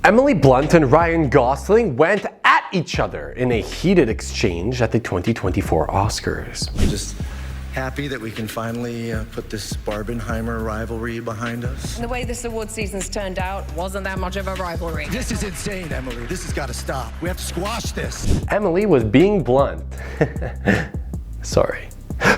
Emily Blunt and Ryan Gosling went at each other in a heated exchange at the 2024 Oscars. I'm just happy that we can finally put this Barbenheimer rivalry behind us. The way this award season's turned out wasn't that much of a rivalry. This is insane, Emily. This has got to stop. We have to squash this. Emily was being blunt. Sorry.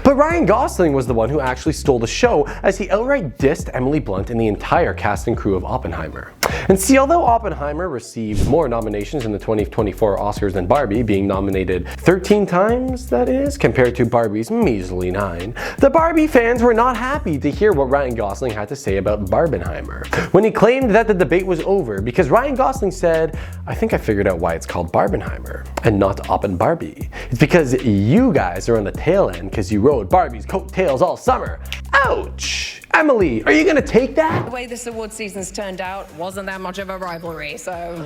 But Ryan Gosling was the one who actually stole the show, as he outright dissed Emily Blunt and the entire cast and crew of Oppenheimer. And see, although Oppenheimer received more nominations in the 2024 Oscars than Barbie, being nominated 13 times, that is, compared to Barbie's measly 9, the Barbie fans were not happy to hear what Ryan Gosling had to say about Barbenheimer, when he claimed that the debate was over because Ryan Gosling said, "I think I figured out why it's called Barbenheimer and not Oppen Barbie. It's because you guys are on the tail end because you rode Barbie's coattails all summer." Ouch! Emily, are you gonna take that? The way this award season's turned out wasn't that much of a rivalry, so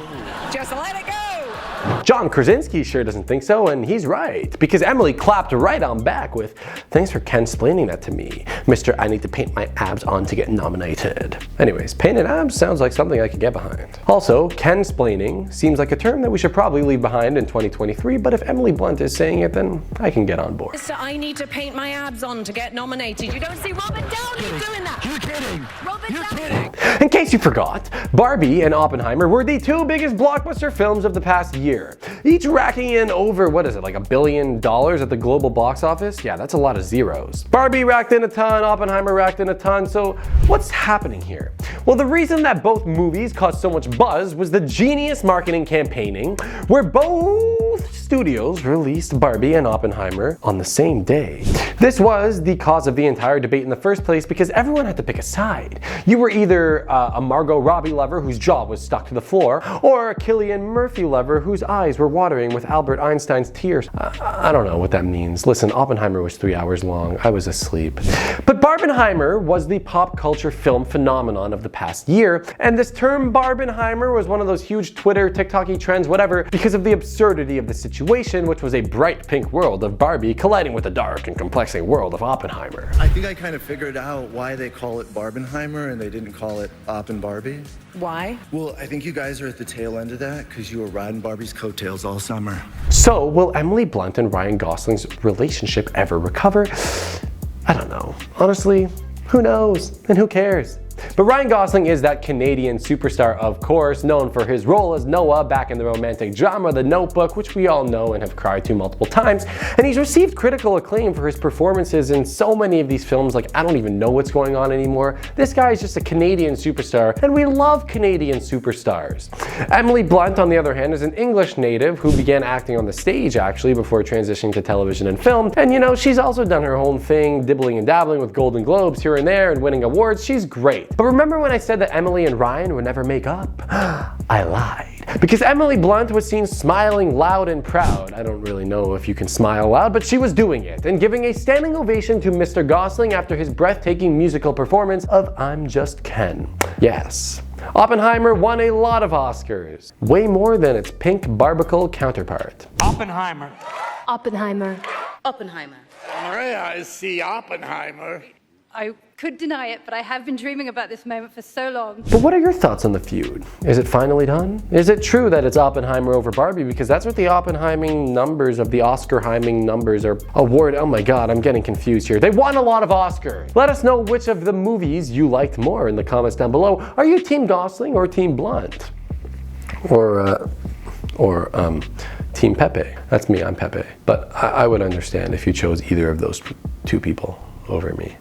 just let it go! John Krasinski sure doesn't think so, and he's right, because Emily clapped right on back with, "Thanks for Ken-splaining that to me, Mr. I need to paint my abs on to get nominated." Anyways, painted abs sounds like something I could get behind. Also, Ken-splaining seems like a term that we should probably leave behind in 2023, but if Emily Blunt is saying it, then I can get on board. Mr. I need to paint my abs on to get nominated. You don't see Robert Downey doing that! You're kidding. You're kidding! In case you forgot, Barbie and Oppenheimer were the two biggest blockbuster films of the past year, each racking in over, what is it, like $1 billion at the global box office? Yeah, that's a lot of zeros. Barbie racked in a ton, Oppenheimer racked in a ton, so what's happening here? Well, the reason that both movies caused so much buzz was the genius marketing campaigning, where both studios released Barbie and Oppenheimer on the same day. This was the cause of the entire debate in the first place because everyone had to pick a side. You were either a Margot Robbie lover whose jaw was stuck to the floor, or a Cillian Murphy lover whose eyes were watering with Albert Einstein's tears. I don't know what that means. Listen, Oppenheimer was 3 hours long. I was asleep. But Barbenheimer was the pop culture film phenomenon of the past year, and this term Barbenheimer was one of those huge Twitter, TikTok-y trends, whatever, because of the absurdity of the situation, which was a bright pink world of Barbie colliding with the dark and complexing world of Oppenheimer. I think I kind of figured out why they call it Barbenheimer and they didn't call it Oppen Barbie. Why? Well, I think you guys are at the tail end of that because you were riding Barbie's coattails all summer. So, will Emily Blunt and Ryan Gosling's relationship ever recover? I don't know. Honestly, who knows? And who cares? But Ryan Gosling is that Canadian superstar, of course, known for his role as Noah back in the romantic drama The Notebook, which we all know and have cried to multiple times, and he's received critical acclaim for his performances in so many of these films, like I don't even know what's going on anymore. This guy is just a Canadian superstar, and we love Canadian superstars. Emily Blunt, on the other hand, is an English native who began acting on the stage, actually, before transitioning to television and film, and you know, she's also done her own thing, dibbling and dabbling with Golden Globes here and there and winning awards. She's great. But remember when I said that Emily and Ryan would never make up? I lied. Because Emily Blunt was seen smiling loud and proud. I don't really know if you can smile loud, but she was doing it and giving a standing ovation to Mr. Gosling after his breathtaking musical performance of I'm Just Ken. Yes. Oppenheimer won a lot of Oscars. Way more than its pink barbicle counterpart. Oppenheimer. Oppenheimer. Oppenheimer. Maria, I see Oppenheimer. I could deny it, but I have been dreaming about this moment for so long. But what are your thoughts on the feud? Is it finally done? Is it true that it's Oppenheimer over Barbie? Because that's what the Oppenheiming numbers of the Oscar-heiming numbers are award. Oh my god, I'm getting confused here. They won a lot of Oscars. Let us know which of the movies you liked more in the comments down below. Are you Team Gosling or Team Blunt? Or Team Pepe. That's me, I'm Pepe. But I would understand if you chose either of those two people over me.